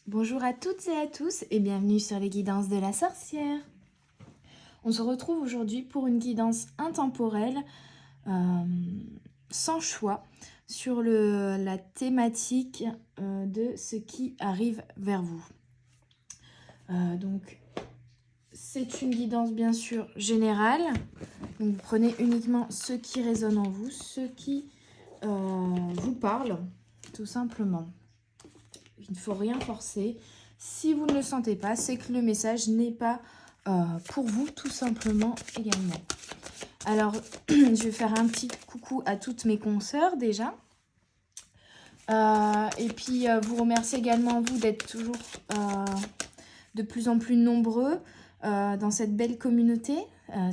Bonjour à toutes et à tous et bienvenue sur les guidances de la sorcière. On se retrouve aujourd'hui pour une guidance intemporelle, sans choix, sur la thématique de ce qui arrive vers vous. Donc, c'est une guidance bien sûr générale. Donc, vous prenez uniquement ce qui résonne en vous, ce qui vous parle, tout simplement. Il ne faut rien forcer. Si vous ne le sentez pas, c'est que le message n'est pas pour vous, tout simplement également. Alors, je vais faire un petit coucou à toutes mes consoeurs déjà. Et puis, vous remercier également, vous, d'être toujours de plus en plus nombreux dans cette belle communauté.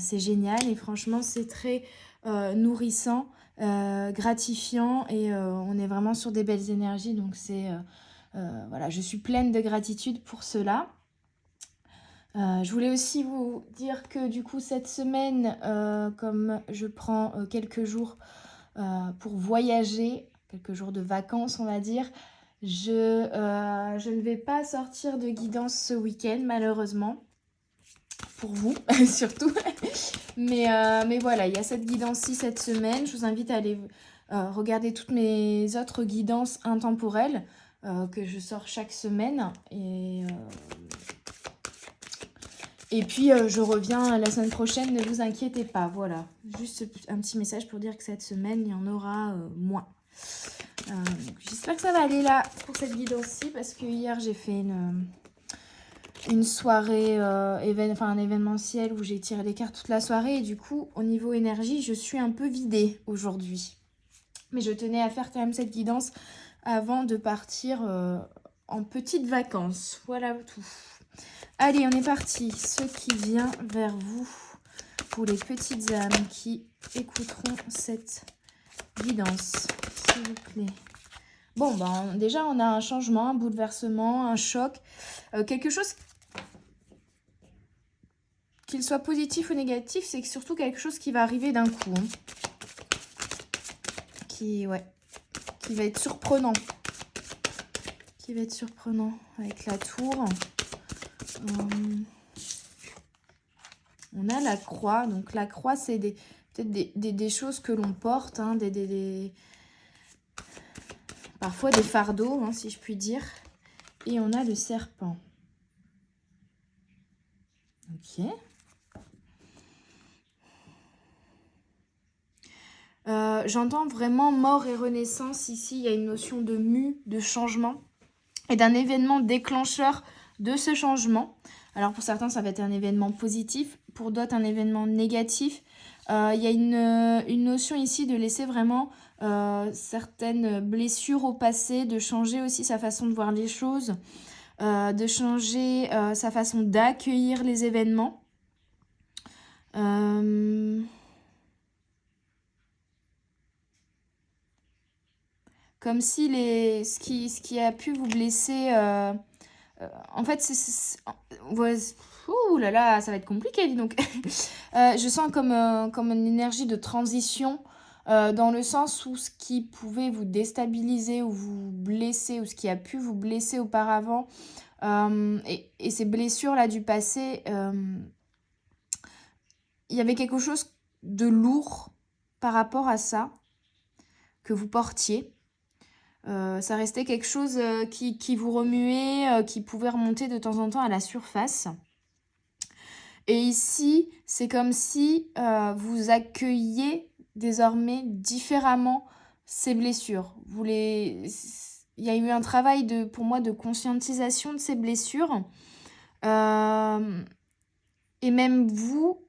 C'est génial et franchement, c'est très nourrissant, gratifiant et on est vraiment sur des belles énergies. Donc, voilà, je suis pleine de gratitude pour cela. Je voulais aussi vous dire que du coup cette semaine, comme je prends quelques jours pour voyager, quelques jours de vacances on va dire, je ne vais pas sortir de guidance ce week-end malheureusement, pour vous surtout. Mais voilà, il y a cette guidance-ci cette semaine. Je vous invite à aller regarder toutes mes autres guidances intemporelles que je sors chaque semaine. Et puis, je reviens la semaine prochaine, ne vous inquiétez pas. Voilà, juste un petit message pour dire que cette semaine, il y en aura moins. J'espère que ça va aller là pour cette guidance-ci, parce que hier, j'ai fait une soirée, un événementiel où j'ai tiré les cartes toute la soirée. Et du coup, au niveau énergie, je suis un peu vidée aujourd'hui. Mais je tenais à faire quand même cette guidance avant de partir en petites vacances. Voilà tout. Allez, on est parti. Ce qui vient vers vous pour les petites âmes qui écouteront cette guidance, s'il vous plaît. Bon, ben, déjà, on a un changement, un bouleversement, un choc. Quelque chose, qu'il soit positif ou négatif, c'est surtout quelque chose qui va arriver d'un coup. Hein. Qui va être surprenant. Qui va être surprenant avec la tour. On a la croix. Donc la croix, c'est peut-être des choses que l'on porte, hein, parfois des fardeaux, hein, si je puis dire. Et on a le serpent. Ok. J'entends vraiment mort et renaissance. Ici, il y a une notion de mue, de changement et d'un événement déclencheur de ce changement. Alors pour certains, ça va être un événement positif, pour d'autres, un événement négatif. Il y a une notion ici de laisser vraiment certaines blessures au passé, de changer aussi sa façon de voir les choses, de changer sa façon d'accueillir les événements. Comme si ce qui a pu vous blesser... en fait, ouh là là, ça va être compliqué, dis donc. Je sens comme une énergie de transition, dans le sens où ce qui pouvait vous déstabiliser ou vous blesser, ou ce qui a pu vous blesser auparavant, et ces blessures-là du passé, il y avait quelque chose de lourd par rapport à ça, que vous portiez. Ça restait quelque chose qui vous remuait, qui pouvait remonter de temps en temps à la surface. Et ici, c'est comme si vous accueilliez désormais différemment ces blessures. Il y a eu un travail pour moi de conscientisation de ces blessures. Et même vous,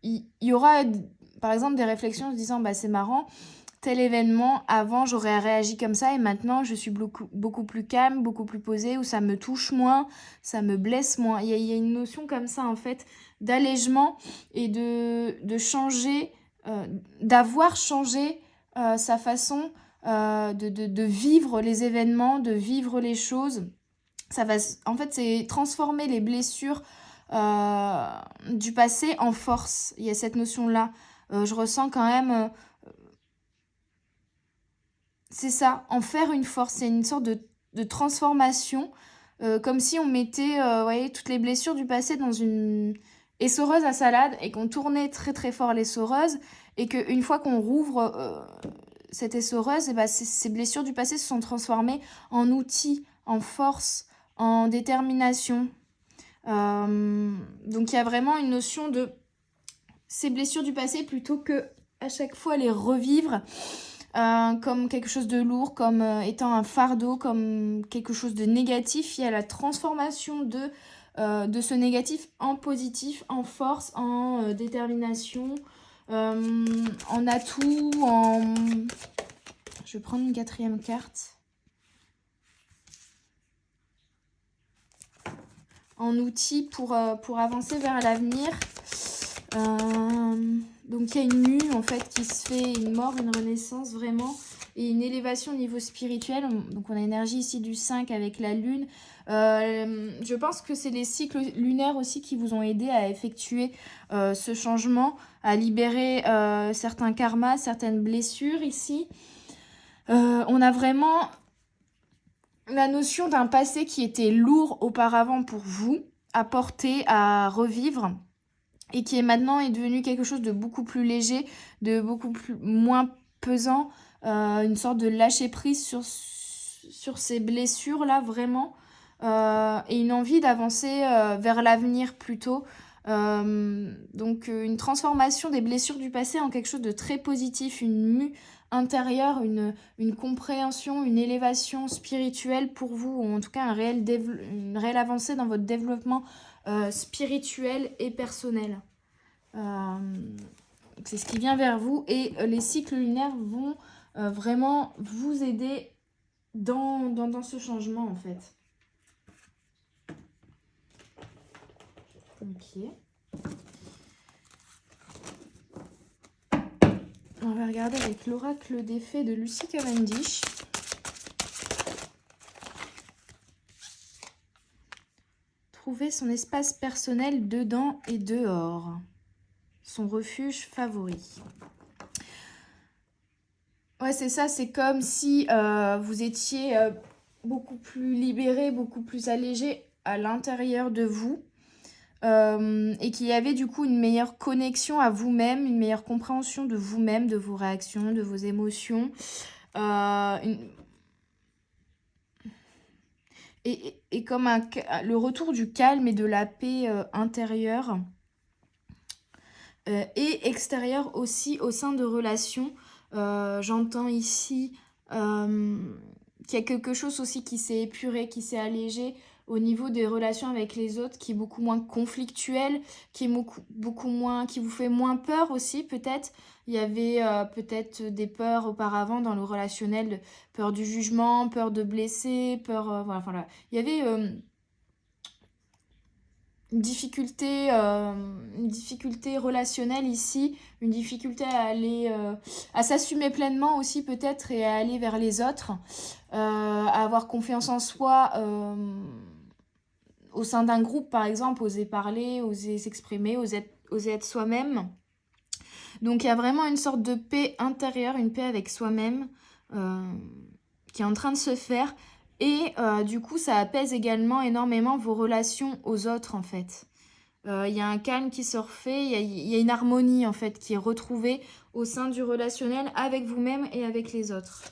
il y aura par exemple des réflexions en se disant c'est marrant, tel événement, avant j'aurais réagi comme ça et maintenant je suis beaucoup plus calme, beaucoup plus posée, où ça me touche moins, ça me blesse moins. Il y a une notion comme ça en fait d'allègement et de changer, d'avoir changé sa façon de vivre les événements, de vivre les choses. Ça va, en fait, c'est transformer les blessures du passé en force. Il y a cette notion-là. Je ressens quand même... c'est ça, en faire une force. C'est une sorte de transformation comme si on mettait, vous voyez, toutes les blessures du passé dans une essoreuse à salade et qu'on tournait très très fort l'essoreuse et qu'une fois qu'on rouvre cette essoreuse, et ben, ces blessures du passé se sont transformées en outils, en force, en détermination. Donc il y a vraiment une notion de ces blessures du passé plutôt que à chaque fois les revivre comme quelque chose de lourd, comme étant un fardeau, comme quelque chose de négatif. Il y a la transformation de ce négatif en positif, en force, en détermination, en atout, en... Je vais prendre une 4e carte. En outil pour avancer vers l'avenir. Donc il y a une mue en fait qui se fait, une mort, une renaissance vraiment, et une élévation au niveau spirituel. Donc on a l'énergie ici du 5 avec la lune. Je pense que c'est les cycles lunaires aussi qui vous ont aidé à effectuer ce changement, à libérer certains karmas, certaines blessures ici. On a vraiment la notion d'un passé qui était lourd auparavant pour vous, à porter, à revivre, et qui est maintenant devenu quelque chose de beaucoup plus léger, de beaucoup moins pesant, une sorte de lâcher prise sur ces blessures-là, vraiment, et une envie d'avancer vers l'avenir plutôt. Donc une transformation des blessures du passé en quelque chose de très positif, une mue intérieure, une compréhension, une élévation spirituelle pour vous, ou en tout cas une réelle avancée dans votre développement spirituel et personnel. C'est ce qui vient vers vous, et les cycles lunaires vont vraiment vous aider dans ce changement en fait. Ok. On va regarder avec l'oracle des fées de Lucy Cavendish. Trouver son espace personnel dedans et dehors. Son refuge favori. Ouais, c'est ça, c'est comme si vous étiez beaucoup plus libéré, beaucoup plus allégé à l'intérieur de vous. Et qu'il y avait du coup une meilleure connexion à vous-même, une meilleure compréhension de vous-même, de vos réactions, de vos émotions. Et comme le retour du calme et de la paix intérieure et extérieure aussi au sein de relations. J'entends ici qu'il y a quelque chose aussi qui s'est épuré, qui s'est allégé au niveau des relations avec les autres, qui est beaucoup moins conflictuel, qui est beaucoup moins, qui vous fait moins peur aussi peut-être. Il y avait peut-être des peurs auparavant dans le relationnel, peur du jugement, peur de blesser, peur... voilà. Il y avait une difficulté relationnelle ici, une difficulté à aller à s'assumer pleinement aussi peut-être, et à aller vers les autres, à avoir confiance en soi au sein d'un groupe par exemple, oser parler, oser s'exprimer, oser être soi-même. Donc il y a vraiment une sorte de paix intérieure, une paix avec soi-même qui est en train de se faire. Et du coup, ça apaise également énormément vos relations aux autres, en fait. Il y a un calme qui se refait, il y a une harmonie, en fait, qui est retrouvée au sein du relationnel avec vous-même et avec les autres.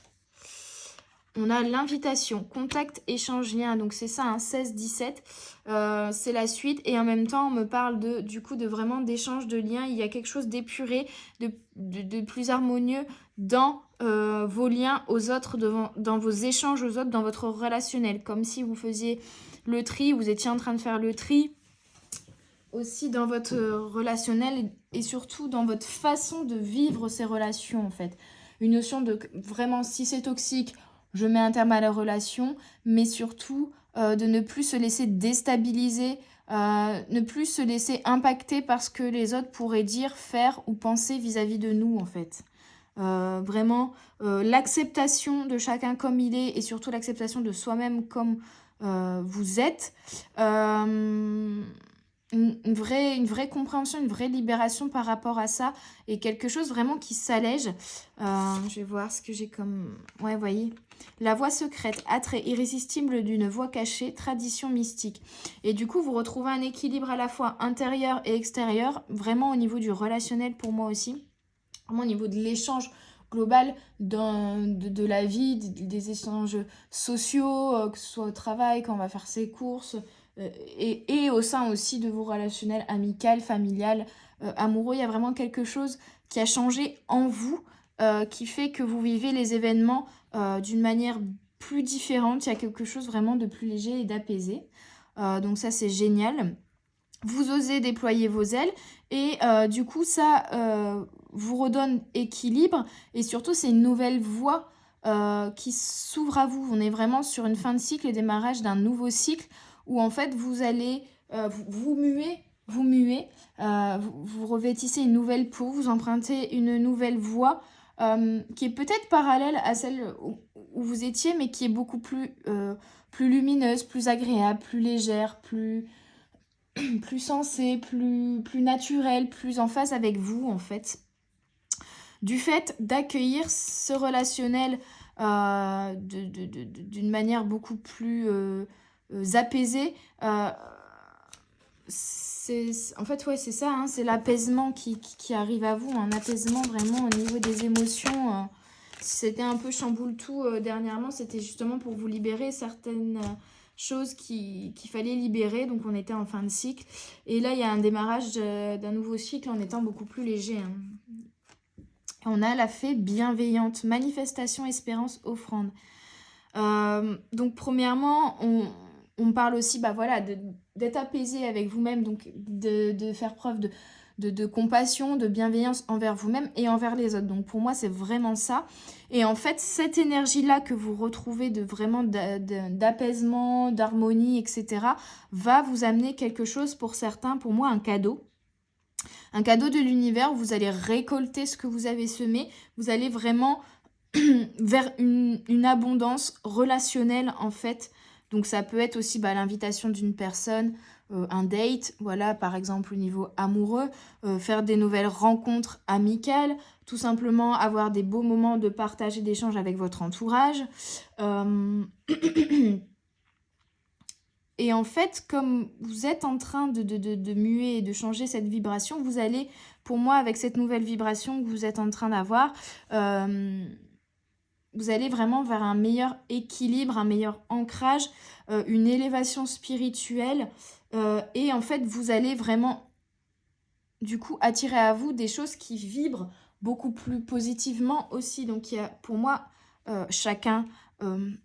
On a l'invitation, contact, échange, lien. Donc c'est ça, 16-17. C'est la suite. Et en même temps, on me parle du coup de vraiment d'échange, de lien. Il y a quelque chose d'épuré, de plus harmonieux dans vos liens aux autres, dans vos échanges aux autres, dans votre relationnel. Comme si vous faisiez le tri, vous étiez en train de faire le tri aussi dans votre relationnel, et surtout dans votre façon de vivre ces relations en fait. Une notion de vraiment, si c'est toxique, je mets un terme à la relation, mais surtout de ne plus se laisser déstabiliser, ne plus se laisser impacter par ce que les autres pourraient dire, faire ou penser vis-à-vis de nous en fait. Vraiment l'acceptation de chacun comme il est, et surtout l'acceptation de soi-même comme vous êtes. une vraie compréhension, une vraie libération par rapport à ça. Et quelque chose vraiment qui s'allège. Je vais voir ce que j'ai comme... Ouais, vous voyez. La voie secrète, attrait irrésistible d'une voie cachée, tradition mystique. Et du coup, vous retrouvez un équilibre à la fois intérieur et extérieur, vraiment au niveau du relationnel pour moi aussi. Vraiment au niveau de l'échange global de la vie, des échanges sociaux, que ce soit au travail, quand on va faire ses courses, et au sein aussi de vos relationnels amicaux, familial, amoureux. Il y a vraiment quelque chose qui a changé en vous, qui fait que vous vivez les événements d'une manière plus différente. Il y a quelque chose vraiment de plus léger et d'apaisé. Donc ça, c'est génial. Vous osez déployer vos ailes et du coup, ça vous redonne équilibre et surtout, c'est une nouvelle voie qui s'ouvre à vous. On est vraiment sur une fin de cycle et démarrage d'un nouveau cycle où en fait, vous allez vous muez, vous revêtissez une nouvelle peau, vous empruntez une nouvelle voie qui est peut-être parallèle à celle où vous étiez, mais qui est beaucoup plus lumineuse, plus agréable, plus légère, plus sensé, plus naturel, plus en phase avec vous en fait. Du fait d'accueillir ce relationnel d'une manière beaucoup plus apaisée, en fait ouais c'est ça, hein, c'est l'apaisement qui arrive à vous, un apaisement vraiment au niveau des émotions. Si c'était un peu chamboule tout dernièrement, c'était justement pour vous libérer certaines choses qu'il fallait libérer. Donc on était en fin de cycle. Et là, il y a un démarrage d'un nouveau cycle en étant beaucoup plus léger. Hein. On a la fée bienveillante, manifestation, espérance, offrande. Donc premièrement, on parle aussi voilà, d'être apaisé avec vous-même, donc de faire preuve de compassion, de bienveillance envers vous-même et envers les autres. Donc pour moi, c'est vraiment ça. Et en fait, cette énergie-là que vous retrouvez vraiment d'apaisement, d'harmonie, etc., va vous amener quelque chose pour certains, pour moi, un cadeau. Un cadeau de l'univers où vous allez récolter ce que vous avez semé. Vous allez vraiment vers une abondance relationnelle, en fait. Donc ça peut être aussi l'invitation d'une personne, un date, voilà, par exemple au niveau amoureux, faire des nouvelles rencontres amicales, tout simplement avoir des beaux moments de partage et d'échange avec votre entourage. Et en fait, comme vous êtes en train de muer et de changer cette vibration, vous allez, pour moi, avec cette nouvelle vibration que vous êtes en train d'avoir, vous allez vraiment vers un meilleur équilibre, un meilleur ancrage, une élévation spirituelle. Et en fait, vous allez vraiment, du coup, attirer à vous des choses qui vibrent beaucoup plus positivement aussi. Donc, il y a, pour moi, chacun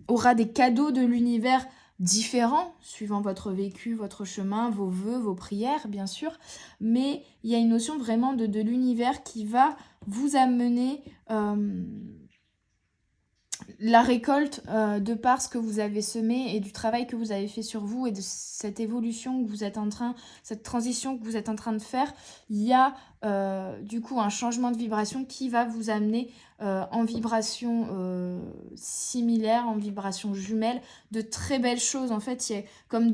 aura des cadeaux de l'univers différents, suivant votre vécu, votre chemin, vos vœux, vos prières, bien sûr. Mais il y a une notion vraiment de l'univers qui va vous amener la récolte de par ce que vous avez semé et du travail que vous avez fait sur vous et de cette évolution que vous êtes en train, cette transition que vous êtes en train de faire, il y a du coup un changement de vibration qui va vous amener en vibration similaire, en vibration jumelle, de très belles choses. En fait, il y a comme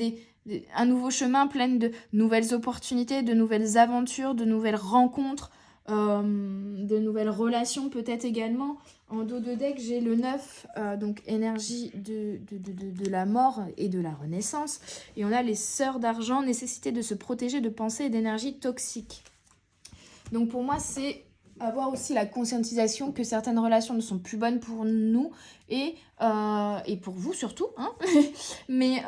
un nouveau chemin plein de nouvelles opportunités, de nouvelles aventures, de nouvelles rencontres, de nouvelles relations peut-être également. En dos de deck, j'ai le 9, donc énergie de la mort et de la renaissance. Et on a les sœurs d'argent, nécessité de se protéger de pensées et d'énergie toxiques. Donc pour moi, c'est avoir aussi la conscientisation que certaines relations ne sont plus bonnes pour nous et pour vous surtout. Hein mais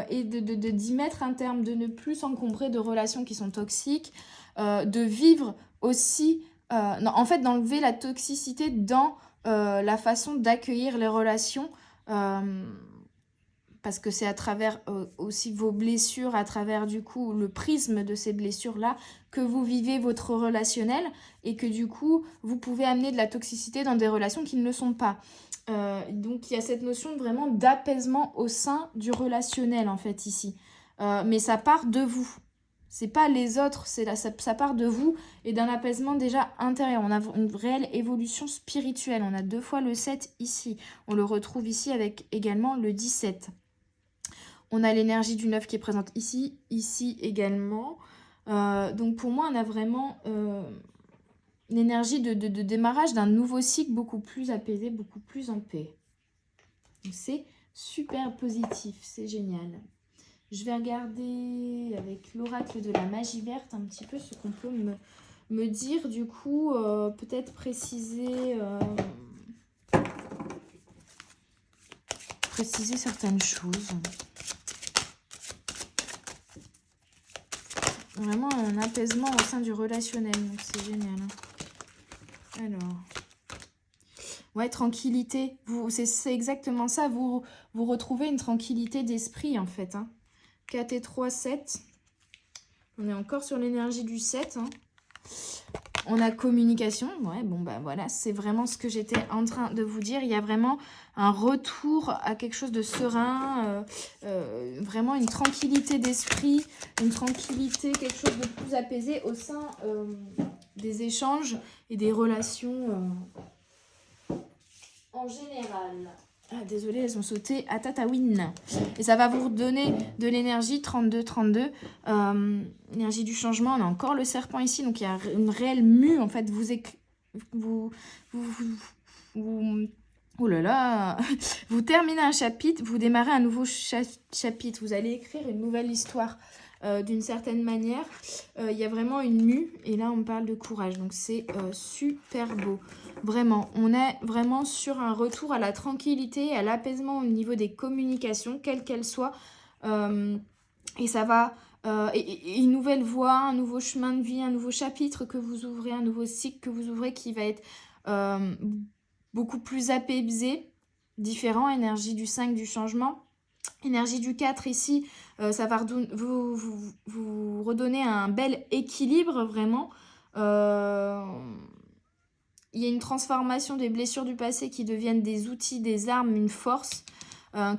et d'y mettre un terme, de ne plus s'encombrer de relations qui sont toxiques, de vivre aussi... non, en fait, d'enlever la toxicité dans... la façon d'accueillir les relations, parce que c'est à travers aussi vos blessures, à travers du coup le prisme de ces blessures-là, que vous vivez votre relationnel et que du coup vous pouvez amener de la toxicité dans des relations qui ne le sont pas. Donc il y a cette notion vraiment d'apaisement au sein du relationnel en fait ici. Mais ça part de vous. C'est pas les autres, ça part de vous et d'un apaisement déjà intérieur. On a une réelle évolution spirituelle. On a 2 fois le 7 ici. On le retrouve ici avec également le 17. On a l'énergie du 9 qui est présente ici, ici également. Donc pour moi, on a vraiment l'énergie de démarrage d'un nouveau cycle beaucoup plus apaisé, beaucoup plus en paix. Donc c'est super positif, c'est génial. Je vais regarder avec l'oracle de la magie verte un petit peu ce qu'on peut me dire. Du coup, peut-être préciser certaines choses. Vraiment un apaisement au sein du relationnel, donc c'est génial. Alors, ouais, tranquillité. C'est exactement ça. Vous retrouvez une tranquillité d'esprit en fait. 4 et 3, 7. On est encore sur l'énergie du 7. On a communication. Ouais, bon, bah voilà, c'est vraiment ce que j'étais en train de vous dire. Il y a vraiment un retour à quelque chose de serein, vraiment une tranquillité d'esprit, une tranquillité, quelque chose de plus apaisé au sein des échanges et des relations en général. Ah, désolée, elles ont sauté à Tatawin. Et ça va vous redonner de l'énergie, 32-32. Énergie du changement, on a encore le serpent ici. Donc, il y a une réelle mue, en fait. Oh là là. Vous terminez un chapitre, vous démarrez un nouveau chapitre. Vous allez écrire une nouvelle histoire. D'une certaine manière, il y a vraiment une mue. Et là, on parle de courage. Donc, c'est super beau. Vraiment, on est vraiment sur un retour à la tranquillité, à l'apaisement au niveau des communications, quelles qu'elles soient. Et ça va, et une nouvelle voie, un nouveau chemin de vie, un nouveau chapitre que vous ouvrez, un nouveau cycle que vous ouvrez qui va être beaucoup plus apaisé, différent, énergie du 5 du changement. Énergie du 4 ici, ça va vous redonner un bel équilibre vraiment. Il y a une transformation des blessures du passé qui deviennent des outils, des armes, une force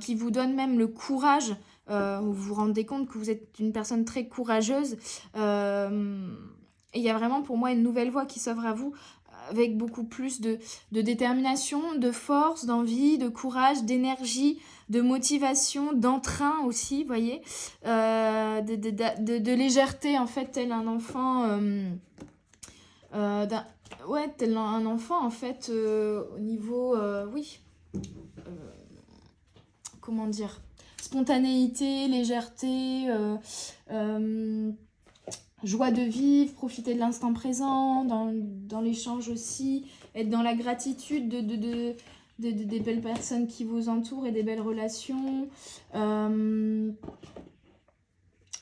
qui vous donne même le courage. Vous vous rendez compte que vous êtes une personne très courageuse. Et il y a vraiment pour moi une nouvelle voie qui s'offre à vous avec beaucoup plus de détermination, de force, d'envie, de courage, d'énergie, de motivation, d'entrain aussi, vous voyez, de légèreté en fait, tel un enfant... ouais, tel un enfant en fait au niveau, oui, comment dire, spontanéité, légèreté, joie de vivre, profiter de l'instant présent, dans l'échange aussi, être dans la gratitude des belles personnes qui vous entourent et des belles relations.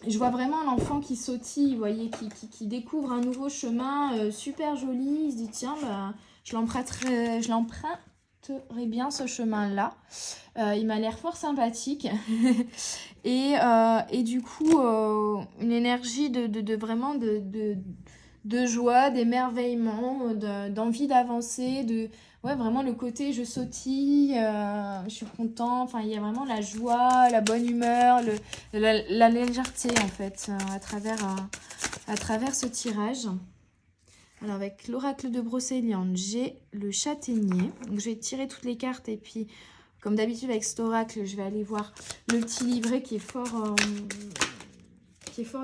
Je vois vraiment l'enfant qui sautille, vous voyez, qui découvre un nouveau chemin super joli. Il se dit, tiens, bah, je l'emprunterai bien ce chemin-là. Il m'a l'air fort sympathique. et du coup, une énergie vraiment de joie, d'émerveillement, d'envie d'avancer, ouais, vraiment le côté je sautille, je suis content, enfin il y a vraiment la joie, la bonne humeur, la légèreté en fait à travers ce tirage. Alors avec l'oracle de Brocéliande, j'ai le châtaignier. Donc je vais tirer toutes les cartes et puis comme d'habitude avec cet oracle, je vais aller voir le petit livret qui est fort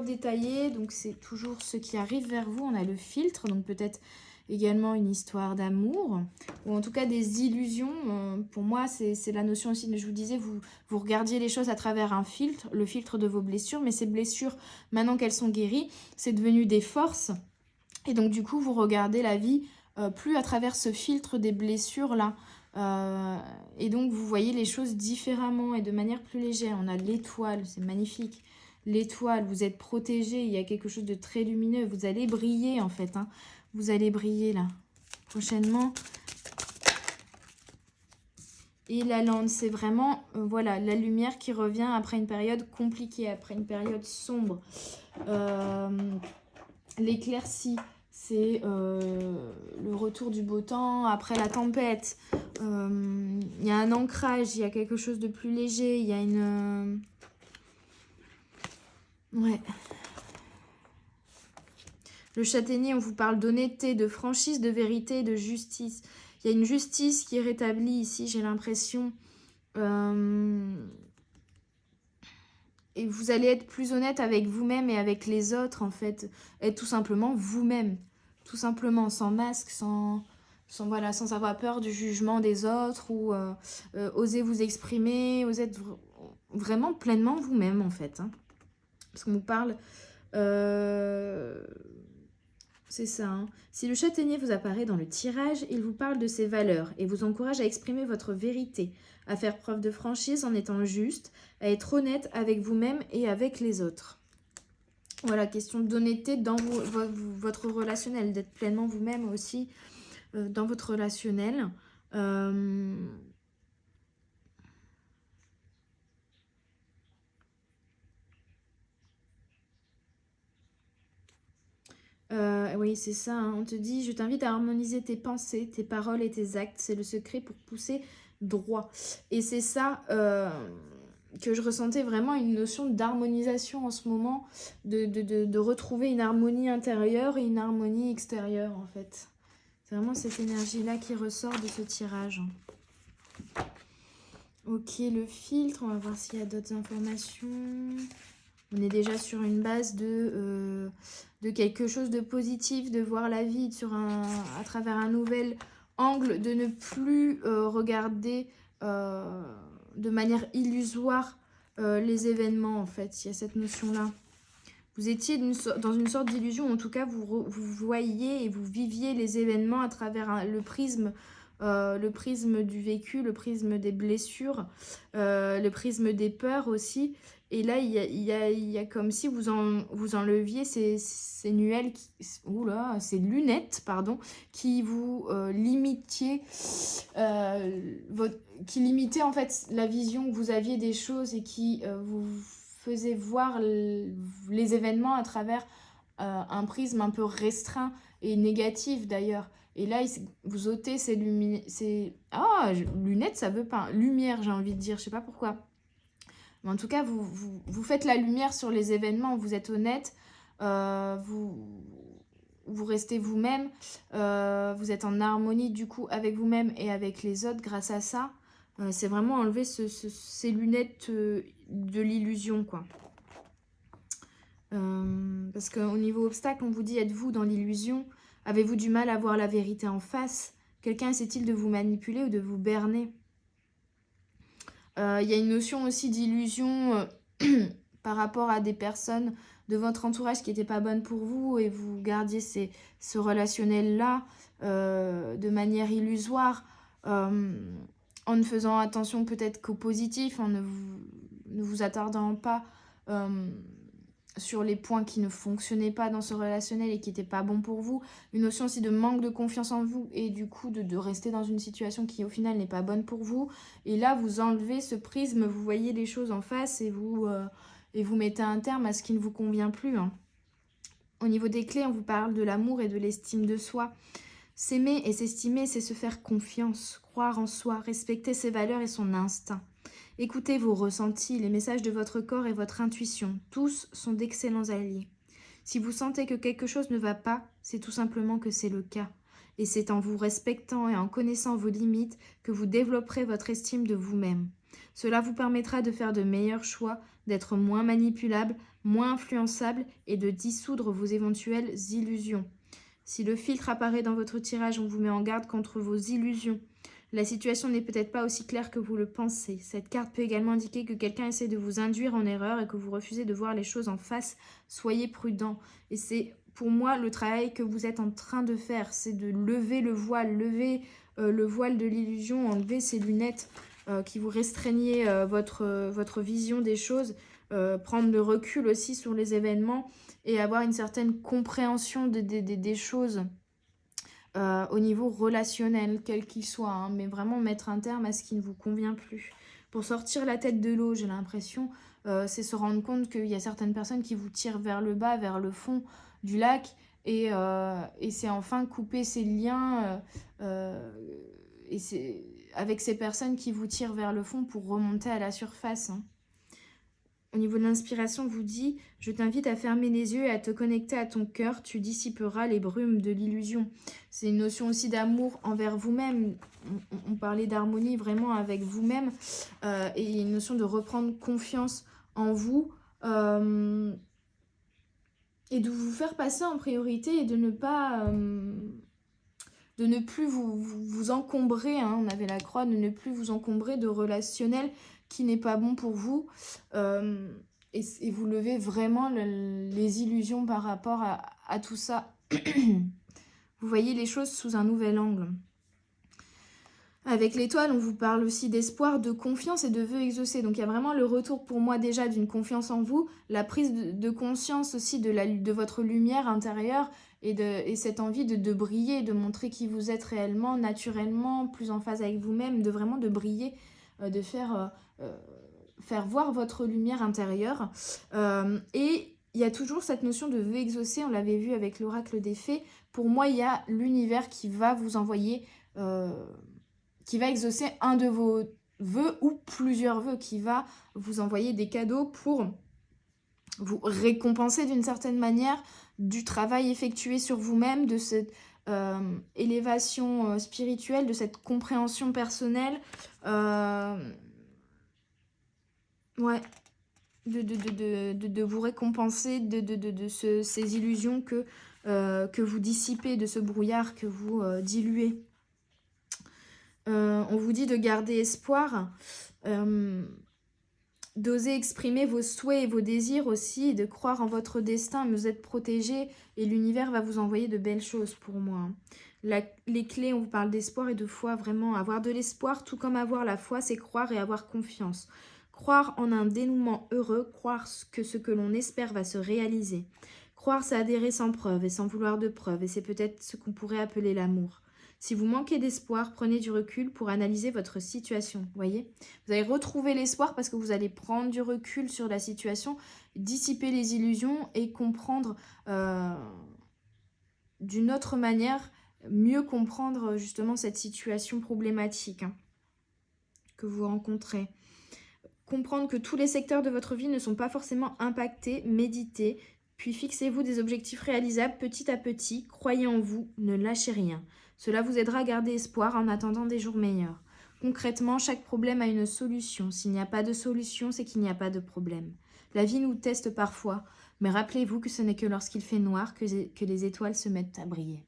détaillé. Donc c'est toujours ce qui arrive vers vous. On a le filtre, donc peut-être également une histoire d'amour ou en tout cas des illusions. Pour moi, c'est la notion aussi, je vous disais, vous regardiez les choses à travers un filtre, le filtre de vos blessures, mais ces blessures, maintenant qu'elles sont guéries, c'est devenu des forces. Et donc du coup, vous regardez la vie plus à travers ce filtre des blessures-là. Et donc, vous voyez les choses différemment et de manière plus légère. On a l'étoile, c'est magnifique. L'étoile, vous êtes protégé, il y a quelque chose de très lumineux. Vous allez briller en fait. Vous allez briller là, prochainement. Et la lande, c'est vraiment voilà, la lumière qui revient après une période compliquée, après une période sombre. L'éclaircie, c'est le retour du beau temps après la tempête. Il y a un ancrage, il y a quelque chose de plus léger, il y a une... ouais. Le châtaignier, on vous parle d'honnêteté, de franchise, de vérité, de justice. Il y a une justice qui est rétablie ici, j'ai l'impression. et vous allez être plus honnête avec vous-même et avec les autres, en fait. Être tout simplement vous-même. Tout simplement, sans masque, voilà, sans avoir peur du jugement des autres ou oser vous exprimer, oser être vraiment pleinement vous-même, en fait. Hein. Parce qu'on vous parle... c'est ça. Hein. Si le châtaignier vous apparaît dans le tirage, il vous parle de ses valeurs et vous encourage à exprimer votre vérité, à faire preuve de franchise en étant juste, à être honnête avec vous-même et avec les autres. Voilà, question d'honnêteté dans votre relationnel, d'être pleinement vous-même aussi dans votre relationnel. Oui, c'est ça. Hein. On te dit, je t'invite à harmoniser tes pensées, tes paroles et tes actes. C'est le secret pour pousser droit. Et c'est ça que je ressentais vraiment une notion d'harmonisation en ce moment, de retrouver une harmonie intérieure et une harmonie extérieure en fait. C'est vraiment cette énergie-là qui ressort de ce tirage. Ok, le filtre, on va voir s'il y a d'autres informations. On est déjà sur une base de quelque chose de positif, de voir la vie à travers un nouvel angle, de ne plus regarder de manière illusoire les événements, en fait. Il y a cette notion-là. Vous étiez dans une sorte d'illusion, en tout cas, vous voyiez et vous viviez les événements à travers le prisme du vécu, le prisme des blessures, le prisme des peurs aussi. Et là, il y a comme si vous enleviez ces ces lunettes, pardon, qui vous limitaient, qui limitaient en fait la vision que vous aviez des choses et qui vous faisaient voir les événements à travers un prisme un peu restreint et négatif d'ailleurs. Et là, vous ôtez ces lunettes, ça veut pas. Lumière, j'ai envie de dire, je sais pas pourquoi. Mais en tout cas, vous faites la lumière sur les événements, vous êtes honnête, vous restez vous-même, vous êtes en harmonie du coup avec vous-même et avec les autres grâce à ça. C'est vraiment enlever ces lunettes de l'illusion, quoi. Parce qu'au niveau obstacle, on vous dit, êtes-vous dans l'illusion? Avez-vous du mal à voir la vérité en face? Quelqu'un essaie-t-il de vous manipuler ou de vous berner? Il y a une notion aussi d'illusion par rapport à des personnes de votre entourage qui n'étaient pas bonnes pour vous et vous gardiez ce relationnel-là de manière illusoire en ne faisant attention peut-être qu'au positif, en ne vous attardant pas sur les points qui ne fonctionnaient pas dans ce relationnel et qui n'étaient pas bons pour vous. Une notion aussi de manque de confiance en vous et du coup de rester dans une situation qui au final n'est pas bonne pour vous. Et là, vous enlevez ce prisme, vous voyez les choses en face et vous mettez un terme à ce qui ne vous convient plus. Hein. Au niveau des clés, on vous parle de l'amour et de l'estime de soi. S'aimer et s'estimer, c'est se faire confiance, croire en soi, respecter ses valeurs et son instinct. Écoutez vos ressentis, les messages de votre corps et votre intuition. Tous sont d'excellents alliés. Si vous sentez que quelque chose ne va pas, c'est tout simplement que c'est le cas. Et c'est en vous respectant et en connaissant vos limites que vous développerez votre estime de vous-même. Cela vous permettra de faire de meilleurs choix, d'être moins manipulable, moins influençable et de dissoudre vos éventuelles illusions. Si le filtre apparaît dans votre tirage, on vous met en garde contre vos illusions. La situation n'est peut-être pas aussi claire que vous le pensez. Cette carte peut également indiquer que quelqu'un essaie de vous induire en erreur et que vous refusez de voir les choses en face. Soyez prudent. Et c'est pour moi le travail que vous êtes en train de faire. C'est de lever le voile de l'illusion, enlever ces lunettes qui vous restreignaient votre vision des choses, prendre le recul aussi sur les événements et avoir une certaine compréhension des choses. Au niveau relationnel, quel qu'il soit, hein, mais vraiment mettre un terme à ce qui ne vous convient plus. Pour sortir la tête de l'eau, j'ai l'impression, c'est se rendre compte qu'il y a certaines personnes qui vous tirent vers le bas, vers le fond du lac, et c'est enfin couper ces liens et c'est avec ces personnes qui vous tirent vers le fond pour remonter à la surface. Hein. Au niveau de l'inspiration, vous dit « Je t'invite à fermer les yeux et à te connecter à ton cœur. Tu dissiperas les brumes de l'illusion. » C'est une notion aussi d'amour envers vous-même. On parlait d'harmonie vraiment avec vous-même. Et une notion de reprendre confiance en vous et de vous faire passer en priorité et de ne pas... de ne plus vous encombrer, hein, on avait la croix, de ne plus vous encombrer de relationnel qui n'est pas bon pour vous. Et vous levez vraiment les illusions par rapport à tout ça. Vous voyez les choses sous un nouvel angle. Avec l'étoile, on vous parle aussi d'espoir, de confiance et de vœux exaucés. Donc il y a vraiment le retour pour moi déjà d'une confiance en vous, la prise de conscience aussi de votre lumière intérieure et cette envie de briller, de montrer qui vous êtes réellement, naturellement, plus en phase avec vous-même, de vraiment de briller, de faire voir votre lumière intérieure. Et il y a toujours cette notion de vœux exaucés, on l'avait vu avec l'oracle des fées. Pour moi, il y a l'univers qui va vous envoyer... qui va exaucer un de vos vœux ou plusieurs vœux, qui va vous envoyer des cadeaux pour vous récompenser d'une certaine manière du travail effectué sur vous-même, de cette élévation spirituelle, de cette compréhension personnelle. Ouais. De vous récompenser de ces illusions que vous dissipez, de ce brouillard que vous diluez. On vous dit de garder espoir, d'oser exprimer vos souhaits et vos désirs aussi, de croire en votre destin. Vous êtes protégé et l'univers va vous envoyer de belles choses pour moi. Les clés, on vous parle d'espoir et de foi, vraiment. Avoir de l'espoir, tout comme avoir la foi, c'est croire et avoir confiance. Croire en un dénouement heureux, croire que ce que l'on espère va se réaliser. Croire, c'est adhérer sans preuve et sans vouloir de preuve, et c'est peut-être ce qu'on pourrait appeler l'amour. Si vous manquez d'espoir, prenez du recul pour analyser votre situation. Voyez, vous allez retrouver l'espoir parce que vous allez prendre du recul sur la situation, dissiper les illusions et comprendre d'une autre manière, mieux comprendre justement cette situation problématique que vous rencontrez. Comprendre que tous les secteurs de votre vie ne sont pas forcément impactés, méditez, puis fixez-vous des objectifs réalisables petit à petit, croyez en vous, ne lâchez rien. Cela vous aidera à garder espoir en attendant des jours meilleurs. Concrètement, chaque problème a une solution. S'il n'y a pas de solution, c'est qu'il n'y a pas de problème. La vie nous teste parfois, mais rappelez-vous que ce n'est que lorsqu'il fait noir que les étoiles se mettent à briller.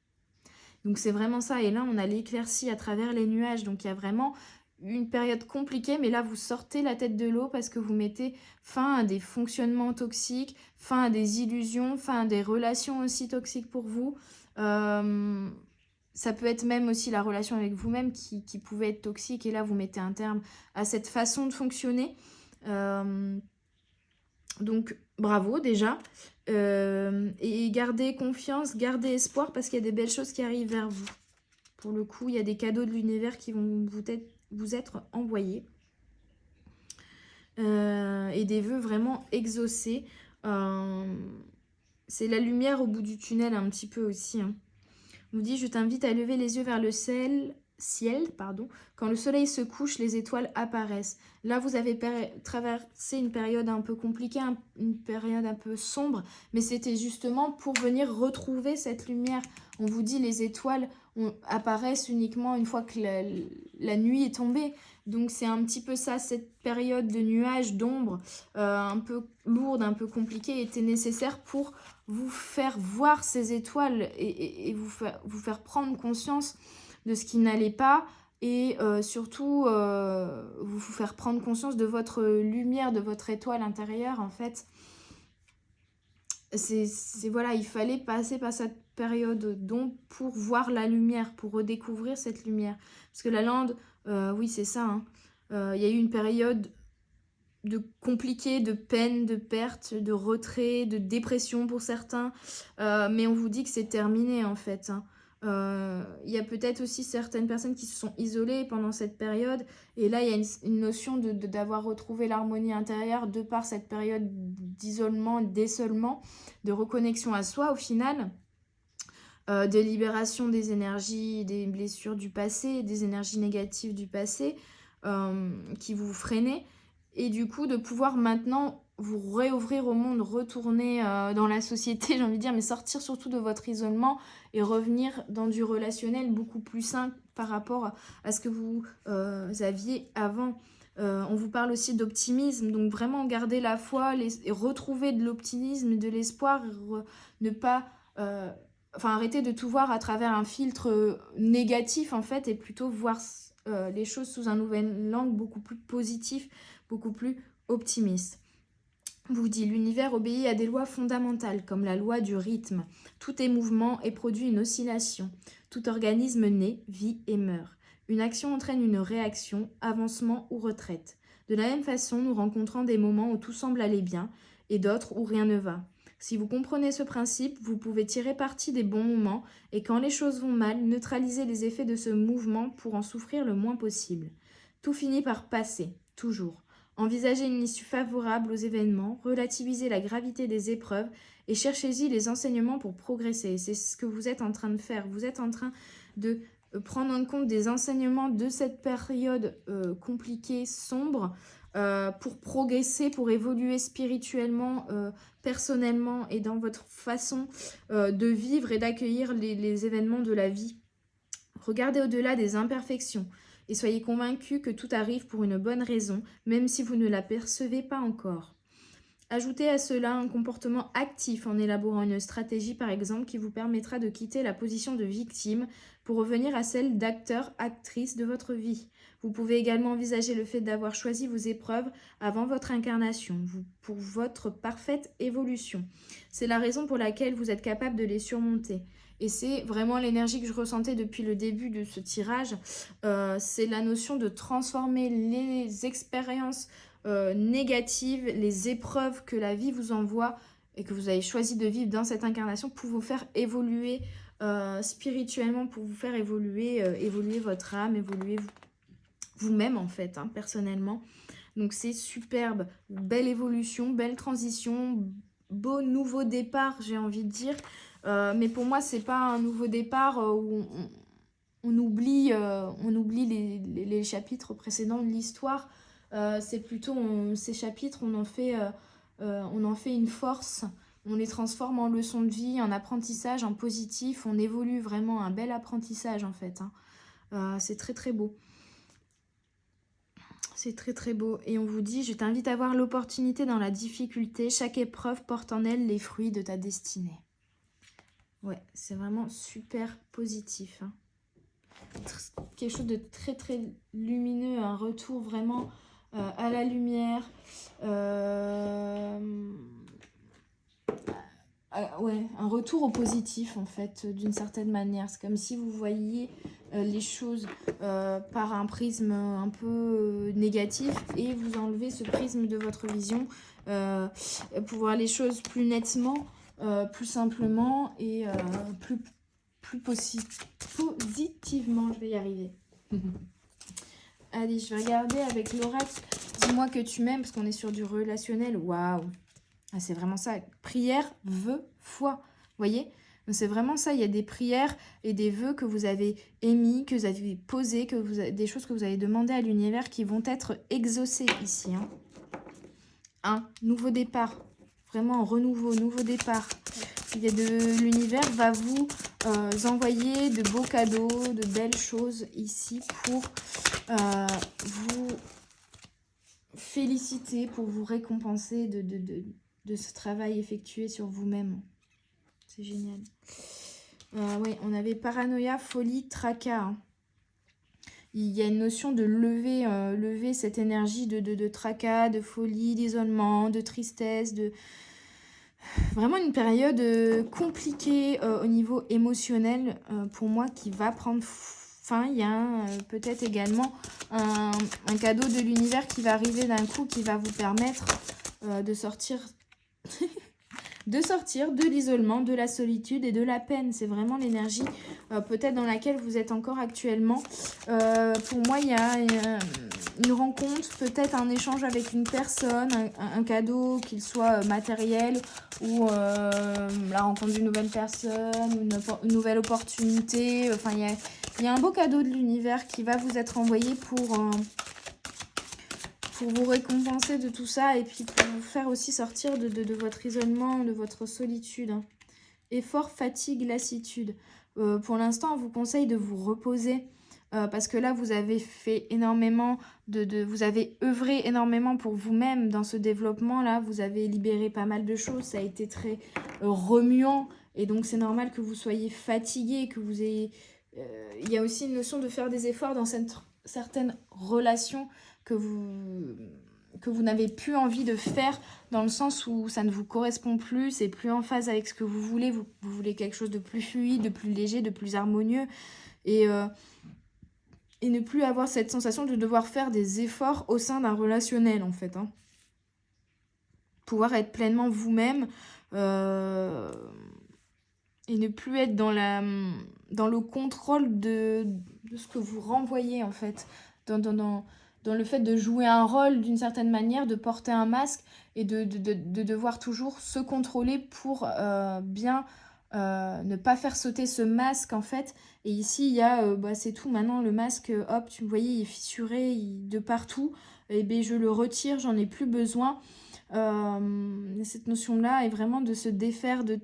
Donc c'est vraiment ça. Et là, on a l'éclaircie à travers les nuages. Donc il y a vraiment une période compliquée, mais là, vous sortez la tête de l'eau parce que vous mettez fin à des fonctionnements toxiques, fin à des illusions, fin à des relations aussi toxiques pour vous. Ça peut être même aussi la relation avec vous-même qui pouvait être toxique et là, vous mettez un terme à cette façon de fonctionner. Donc, bravo déjà. Et gardez confiance, gardez espoir parce qu'il y a des belles choses qui arrivent vers vous. Pour le coup, il y a des cadeaux de l'univers qui vont vous être envoyés. Et des vœux vraiment exaucés. C'est la lumière au bout du tunnel un petit peu aussi. On vous dit, je t'invite à lever les yeux vers le ciel. Quand le soleil se couche, les étoiles apparaissent. Là, vous avez traversé une période un peu compliquée, une période un peu sombre, mais c'était justement pour venir retrouver cette lumière. On vous dit, les étoiles apparaissent uniquement une fois que la nuit est tombée. Donc c'est un petit peu ça, cette période de nuages, d'ombre, un peu lourde, un peu compliquée, était nécessaire pour vous faire voir ces étoiles et vous faire prendre conscience de ce qui n'allait pas et surtout vous faire prendre conscience de votre lumière, de votre étoile intérieure en fait. Voilà, il fallait passer par cette période d'ombre pour voir la lumière, pour redécouvrir cette lumière. Parce que la lande, oui c'est ça, il y a eu une période de compliqué, de peine, de perte, de retrait, de dépression pour certains. Mais on vous dit que c'est terminé en fait. Il y a peut-être aussi certaines personnes qui se sont isolées pendant cette période. Et là, il y a une notion d'avoir retrouvé l'harmonie intérieure de par cette période d'isolement, d'isolement, de reconnexion à soi au final. De libération des énergies, des blessures du passé, des énergies négatives du passé qui vous freinaient. Et du coup, de pouvoir maintenant vous réouvrir au monde, retourner dans la société, j'ai envie de dire, mais sortir surtout de votre isolement et revenir dans du relationnel beaucoup plus sain par rapport à ce que vous aviez avant. On vous parle aussi d'optimisme, donc vraiment garder la foi, et retrouver de l'optimisme, de l'espoir, ne pas... Enfin, arrêter de tout voir à travers un filtre négatif, en fait, et plutôt voir les choses sous un nouvel angle, beaucoup plus positif, beaucoup plus optimiste. Vous dit, l'univers obéit à des lois fondamentales, comme la loi du rythme. Tout est mouvement et produit une oscillation. Tout organisme naît, vit et meurt. Une action entraîne une réaction, avancement ou retraite. De la même façon, nous rencontrons des moments où tout semble aller bien et d'autres où rien ne va. Si vous comprenez ce principe, vous pouvez tirer parti des bons moments et quand les choses vont mal, neutraliser les effets de ce mouvement pour en souffrir le moins possible. Tout finit par passer, toujours. Envisagez une issue favorable aux événements, relativisez la gravité des épreuves et cherchez-y les enseignements pour progresser. C'est ce que vous êtes en train de faire. Vous êtes en train de prendre en compte des enseignements de cette période compliquée, sombre, pour progresser, pour évoluer spirituellement, personnellement et dans votre façon de vivre et d'accueillir les événements de la vie. Regardez au-delà des imperfections et soyez convaincus que tout arrive pour une bonne raison, même si vous ne l'apercevez pas encore. Ajoutez à cela un comportement actif en élaborant une stratégie par exemple qui vous permettra de quitter la position de victime pour revenir à celle d'acteur, actrice de votre vie. Vous pouvez également envisager le fait d'avoir choisi vos épreuves avant votre incarnation, pour votre parfaite évolution. C'est la raison pour laquelle vous êtes capable de les surmonter. Et c'est vraiment l'énergie que je ressentais depuis le début de ce tirage. C'est la notion de transformer les expériences négatives, les épreuves que la vie vous envoie et que vous avez choisi de vivre dans cette incarnation pour vous faire évoluer spirituellement, pour vous faire évoluer votre âme, évoluer vous-même en fait, hein, personnellement. Donc c'est superbe, belle évolution, belle transition, beau nouveau départ, j'ai envie de dire. Mais pour moi, c'est pas un nouveau départ où on oublie les chapitres précédents de l'histoire. C'est plutôt ces chapitres, on en fait une force, on les transforme en leçons de vie, en apprentissage, en positif, on évolue vraiment, un bel apprentissage en fait. Hein. C'est très très beau. C'est très très beau. Et on vous dit, je t'invite à voir l'opportunité dans la difficulté. Chaque épreuve porte en elle les fruits de ta destinée. Ouais, c'est vraiment super positif. Hein. Quelque chose de très très lumineux, un retour vraiment à la lumière. Ouais, un retour au positif en fait, d'une certaine manière. C'est comme si vous voyiez les choses par un prisme un peu négatif et vous enlevez ce prisme de votre vision pour voir les choses plus nettement, plus simplement et plus positivement. Je vais y arriver. Allez, je vais regarder avec l'oracle. Dis-moi que tu m'aimes parce qu'on est sur du relationnel. Waouh! Ah, c'est vraiment ça. Prière, vœu, foi. Vous voyez? C'est vraiment ça. Il y a des prières et des vœux que vous avez émis, que vous avez posés, des choses que vous avez demandées à l'univers qui vont être exaucées ici. Hein. Un nouveau départ. Vraiment un renouveau, nouveau départ. L'univers va vous envoyer de beaux cadeaux, de belles choses ici pour vous féliciter, pour vous récompenser de ce travail effectué sur vous-même. C'est génial. Oui, on avait paranoïa, folie, tracas. Hein. Il y a une notion de lever cette énergie de tracas, de folie, d'isolement, de tristesse, vraiment une période compliquée au niveau émotionnel pour moi qui va prendre fin. Il y a peut-être également un cadeau de l'univers qui va arriver d'un coup, qui va vous permettre de sortir de l'isolement, de la solitude et de la peine. C'est vraiment l'énergie peut-être dans laquelle vous êtes encore actuellement. Pour moi, il y a une rencontre, peut-être un échange avec une personne, un cadeau, qu'il soit matériel ou la rencontre d'une nouvelle personne, une nouvelle opportunité. Enfin, il y a un beau cadeau de l'univers qui va vous être envoyé pour vous récompenser de tout ça et puis pour vous faire aussi sortir de votre isolement, de votre solitude. Hein. Effort, fatigue, lassitude. Pour l'instant, on vous conseille de vous reposer, parce que là, vous avez fait énormément vous avez œuvré énormément pour vous-même dans ce développement-là. Vous avez libéré pas mal de choses. Ça a été très remuant. Et donc, c'est normal que vous soyez fatigué, que vous ayez... il y a aussi une notion de faire des efforts dans certaines relations que vous n'avez plus envie de faire, dans le sens où ça ne vous correspond plus, c'est plus en phase avec ce que vous voulez. Vous voulez quelque chose de plus fluide, de plus léger, de plus harmonieux. Et ne plus avoir cette sensation de devoir faire des efforts au sein d'un relationnel, en fait. Hein. Pouvoir être pleinement vous-même et ne plus être dans le contrôle de ce que vous renvoyez, en fait. Dans le fait de jouer un rôle d'une certaine manière, de porter un masque et de devoir toujours se contrôler pour bien ne pas faire sauter ce masque, en fait. Et ici, il y a, c'est tout. Maintenant, le masque, hop, tu voyais, il est fissuré de partout. Et bien, je le retire, j'en ai plus besoin. Cette notion-là est vraiment de se défaire, de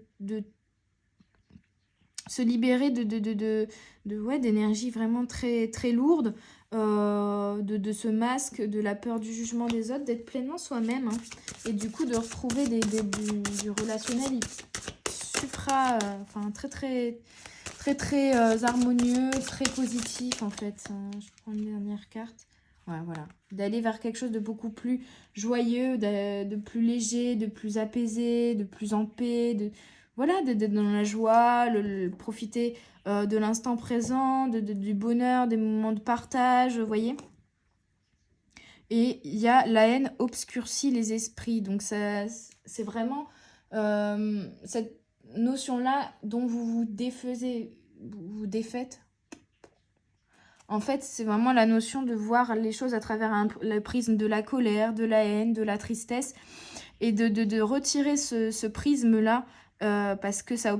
se libérer d'énergie vraiment très, très lourde, de ce masque, de la peur du jugement des autres, d'être pleinement soi-même. Hein. Et du coup, de retrouver du relationnel supra, très, très, très, très harmonieux, très positif, en fait. Je prends une dernière carte. Ouais, voilà. D'aller vers quelque chose de beaucoup plus joyeux, de plus léger, de plus apaisé, de plus en paix, voilà, d'être dans la joie, profiter de l'instant présent, du bonheur, des moments de partage, vous voyez. Et il y a la haine obscurcit les esprits. Donc, c'est vraiment cette notion-là dont vous défaites. En fait, c'est vraiment la notion de voir les choses à travers le prisme de la colère, de la haine, de la tristesse. Et de retirer ce prisme-là parce que ça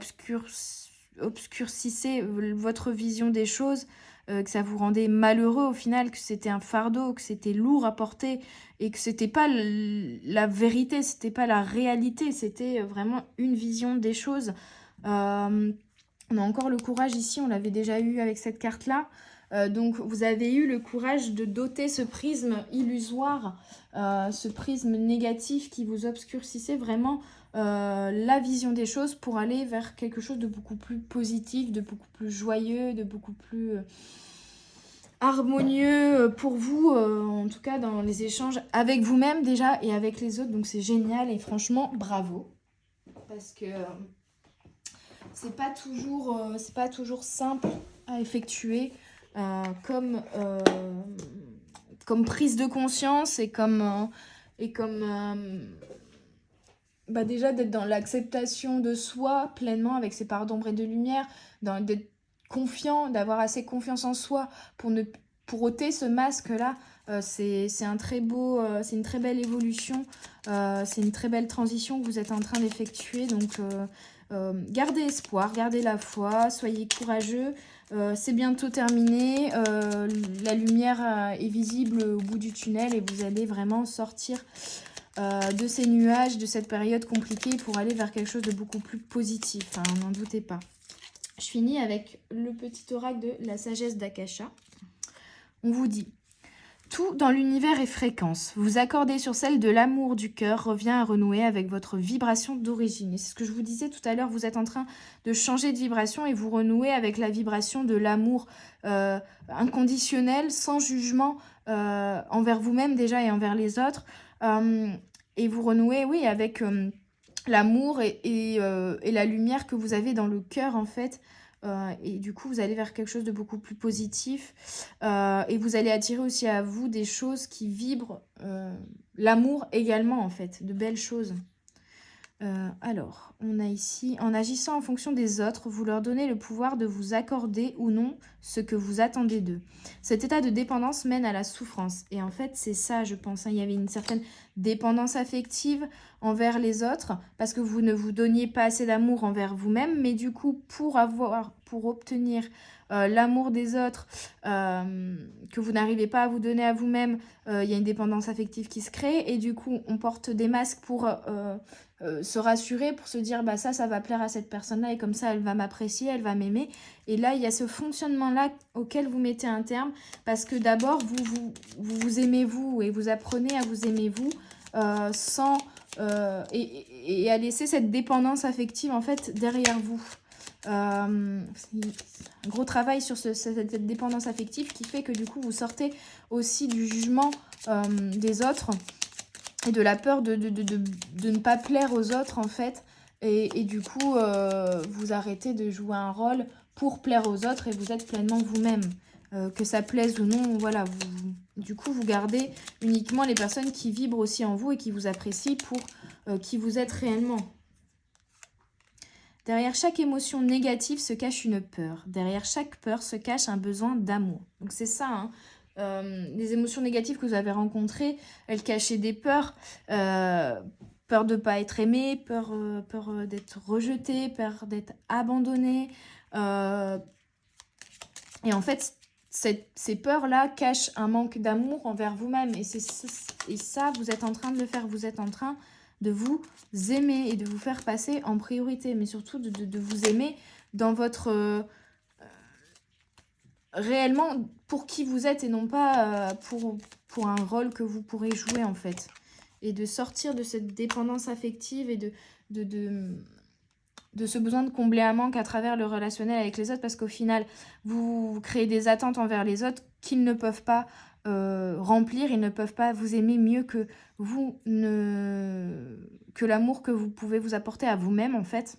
obscurcissait votre vision des choses, que ça vous rendait malheureux au final, que c'était un fardeau, que c'était lourd à porter et que c'était pas la vérité, c'était pas la réalité, c'était vraiment une vision des choses. On a encore le courage ici, on l'avait déjà eu avec cette carte-là. Donc vous avez eu le courage de doter ce prisme illusoire, ce prisme négatif qui vous obscurcissait vraiment la vision des choses pour aller vers quelque chose de beaucoup plus positif, de beaucoup plus joyeux, de beaucoup plus harmonieux pour vous, en tout cas dans les échanges avec vous-même déjà et avec les autres. Donc c'est génial et franchement bravo, parce que c'est pas toujours simple à effectuer. Comme prise de conscience et comme déjà d'être dans l'acceptation de soi pleinement avec ses parts d'ombre et de lumière, d'être confiant, d'avoir assez confiance en soi pour ôter ce masque-là. C'est une très belle évolution, c'est une très belle transition que vous êtes en train d'effectuer. Donc gardez espoir, gardez la foi, soyez courageux. C'est bientôt terminé, la lumière est visible au bout du tunnel et vous allez vraiment sortir de ces nuages, de cette période compliquée pour aller vers quelque chose de beaucoup plus positif, hein, n'en doutez pas. Je finis avec le petit oracle de la sagesse d'Akasha. On vous dit: tout dans l'univers est fréquence. Vous accordez sur celle de l'amour du cœur revient à renouer avec votre vibration d'origine. Et c'est ce que je vous disais tout à l'heure, vous êtes en train de changer de vibration et vous renouez avec la vibration de l'amour inconditionnel, sans jugement envers vous-même déjà et envers les autres. Et vous renouez, oui, avec l'amour et la lumière que vous avez dans le cœur, en fait. Et du coup, vous allez vers quelque chose de beaucoup plus positif. Et vous allez attirer aussi à vous des choses qui vibrent l'amour également, en fait, de belles choses. Alors, on a ici, en agissant en fonction des autres, vous leur donnez le pouvoir de vous accorder ou non ce que vous attendez d'eux. Cet état de dépendance mène à la souffrance. Et en fait, c'est ça, je pense. Hein, il y avait une certaine dépendance affective envers les autres parce que vous ne vous donniez pas assez d'amour envers vous-même, mais du coup, pour obtenir l'amour des autres que vous n'arrivez pas à vous donner à vous-même, il y a une dépendance affective qui se crée et du coup, on porte des masques pour se rassurer, pour se dire bah ça va plaire à cette personne-là et comme ça, elle va m'apprécier, elle va m'aimer. Et là, il y a ce fonctionnement-là auquel vous mettez un terme parce que d'abord, vous aimez vous et vous apprenez à vous aimer vous sans... et à laisser cette dépendance affective en fait derrière vous. Un gros travail sur cette dépendance affective qui fait que du coup vous sortez aussi du jugement des autres et de la peur de ne pas plaire aux autres en fait et du coup vous arrêtez de jouer un rôle pour plaire aux autres et vous êtes pleinement vous-même. Que ça plaise ou non, voilà, du coup vous gardez uniquement les personnes qui vibrent aussi en vous et qui vous apprécient pour qui vous êtes réellement. Derrière chaque émotion négative se cache une peur. Derrière chaque peur se cache un besoin d'amour. Donc c'est ça, hein. Les émotions négatives que vous avez rencontrées, elles cachaient des peurs. Peur de ne pas être aimé, peur d'être rejeté, peur d'être abandonné. Et en fait, ces peurs-là cachent un manque d'amour envers vous-même. Et ça, vous êtes en train de le faire. Vous êtes en train de vous aimer et de vous faire passer en priorité. Mais surtout de vous aimer dans votre... réellement pour qui vous êtes et non pas pour un rôle que vous pourrez jouer en fait. Et de sortir de cette dépendance affective et de ce besoin de combler un manque à travers le relationnel avec les autres parce qu'au final, vous créez des attentes envers les autres qu'ils ne peuvent pas remplir, ils ne peuvent pas vous aimer mieux que vous que l'amour que vous pouvez vous apporter à vous-même en fait.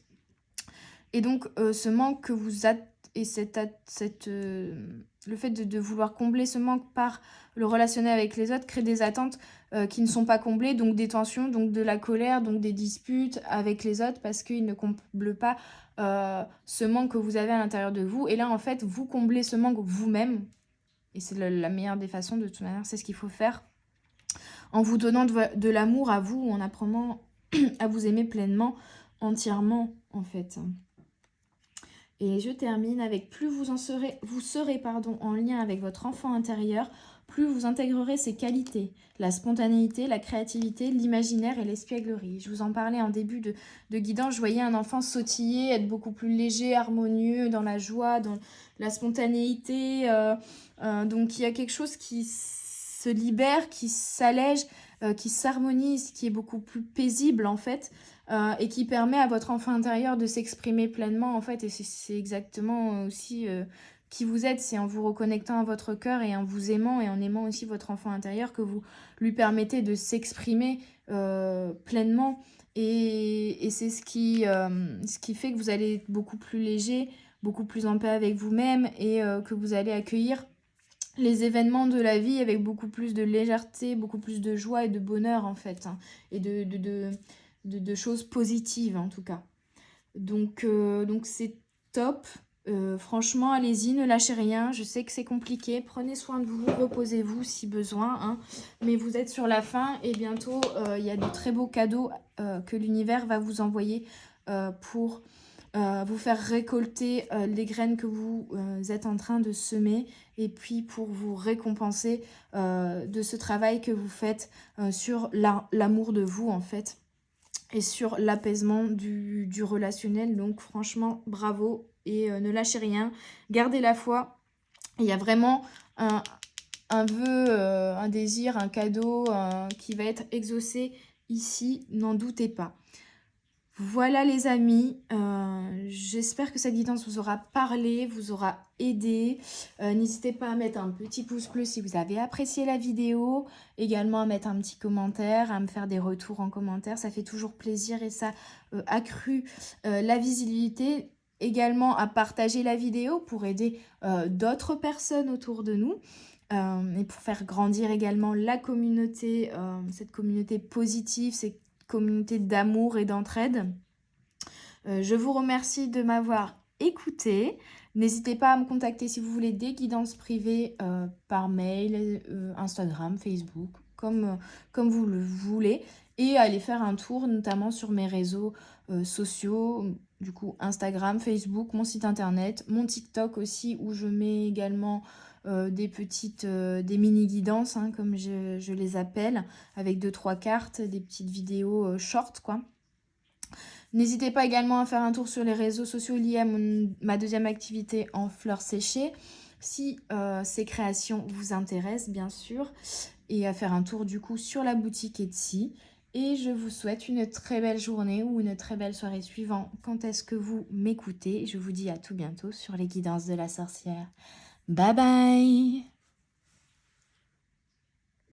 Et donc ce manque que vous et le fait de vouloir combler ce manque par le relationnel avec les autres crée des attentes qui ne sont pas comblées, donc des tensions, donc de la colère, donc des disputes avec les autres parce qu'ils ne comblent pas ce manque que vous avez à l'intérieur de vous. Et là, en fait, vous comblez ce manque vous-même. Et c'est la meilleure des façons, de toute manière, c'est ce qu'il faut faire. En vous donnant de l'amour à vous, en apprenant à vous aimer pleinement, entièrement, en fait. Et je termine avec plus vous serez en lien avec votre enfant intérieur, plus vous intégrerez ses qualités, la spontanéité, la créativité, l'imaginaire et l'espièglerie. Je vous en parlais en début de guidance, je voyais un enfant sautiller, être beaucoup plus léger, harmonieux, dans la joie, dans la spontanéité. Donc il y a quelque chose qui se libère, qui s'allège, qui s'harmonise, qui est beaucoup plus paisible en fait. Et qui permet à votre enfant intérieur de s'exprimer pleinement en fait et c'est exactement aussi qui vous êtes, c'est en vous reconnectant à votre cœur et en vous aimant et en aimant aussi votre enfant intérieur que vous lui permettez de s'exprimer pleinement et c'est ce qui fait que vous allez être beaucoup plus léger, beaucoup plus en paix avec vous-même et que vous allez accueillir les événements de la vie avec beaucoup plus de légèreté, beaucoup plus de joie et de bonheur en fait, hein, et de choses positives en tout cas. Donc c'est top. Franchement, allez-y, ne lâchez rien. Je sais que c'est compliqué. Prenez soin de vous, reposez-vous si besoin, hein. Mais vous êtes sur la fin et bientôt, il y a de très beaux cadeaux que l'univers va vous envoyer pour vous faire récolter les graines que vous êtes en train de semer et puis pour vous récompenser de ce travail que vous faites sur l'amour de vous en fait et sur l'apaisement du relationnel. Donc franchement, bravo et ne lâchez rien, gardez la foi. Il y a vraiment un vœu, un désir, un cadeau qui va être exaucé ici, n'en doutez pas. Voilà les amis, j'espère que cette guidance vous aura parlé, vous aura aidé. N'hésitez pas à mettre un petit pouce bleu si vous avez apprécié la vidéo, également à mettre un petit commentaire, à me faire des retours en commentaire, ça fait toujours plaisir et ça accrue la visibilité. Également à partager la vidéo pour aider d'autres personnes autour de nous. Et pour faire grandir également la communauté, cette communauté positive, cette communauté d'amour et d'entraide. Je vous remercie de m'avoir écouté. N'hésitez pas à me contacter si vous voulez des guidances privées par mail, Instagram, Facebook, comme vous le voulez. Et aller faire un tour notamment sur mes réseaux sociaux, du coup Instagram, Facebook, mon site internet, mon TikTok aussi où je mets également des mini guidances hein, comme je les appelle, avec 2-3 cartes, des petites vidéos short quoi. N'hésitez pas également à faire un tour sur les réseaux sociaux liés à ma deuxième activité en fleurs séchées, si ces créations vous intéressent bien sûr, et à faire un tour du coup sur la boutique Etsy. Et je vous souhaite une très belle journée ou une très belle soirée suivant quand est-ce que vous m'écoutez. Je vous dis à tout bientôt sur les guidances de la sorcière. Bye bye!